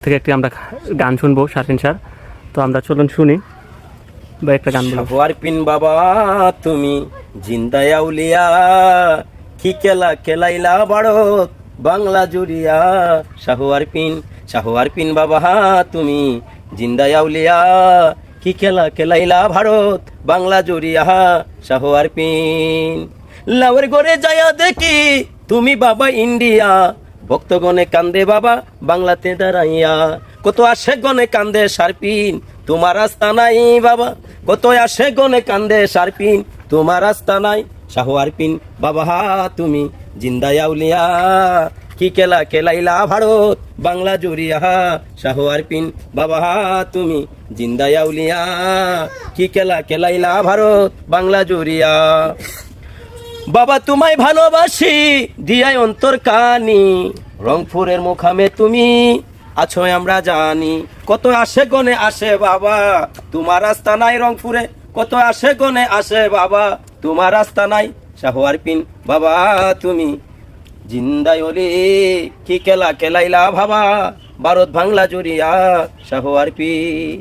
থেকে একটি আমরা গান শুনবো শাসিন স্যার। তো আমরা চলুন শুনি বা একটা গান বলবো। শাহওয়ার পিন বাবা তুমি জিন্দায় আউলিয়া, কি খেলা খেলাইলা ভারত বাংলা জুড়িয়া। শাহওয়ার পিন বাবা তুমি জিন্দায় আউলিয়া, কি খেলা খেলাইলা ভারত বাংলা জুড়িয়া। শাহওয়ার পিন লাউর ঘরে যায়া দেখি তুমি বাবা ইন্ডিয়া, ভক্তগণে কান্দে বাবা বাংলাতে দাঁড়াইয়া। কত আসে গনে কান্দে সারপিন তোমার রাস্তা নাই বাবা, কত আসে গনে কান্দে সারপিন তোমার রাস্তা নাই। শাহওয়ার পিন বাবা তুমি জিন্দায় আউলিয়া, কি খেলা খেলাইলা ভারত বাংলা জুড়িয়া। শাহওয়ার পিন বাবা তুমি জিন্দায় আউলিয়া, কি খেলা খেলাইলা ভারত বাংলা জুড়িয়া। বাবা তোমায় ভালোবাসি দিয়াই অন্তর কানি, রংপুরের মুখামে তুমি আছো আমরা জানি। কত আসে গনে আসে বাবা তোমার রাস্তা নাই রংপুরে, কত আসে গনে আসে বাবা তোমার রাস্তা নাই। শাহওয়ার পিন বাবা তুমি জিন্দায় ওলি, কি খেলা খেলাইলা ভাবা ভারত বাংলা জুড়িয়া। শাহওয়ার পিন।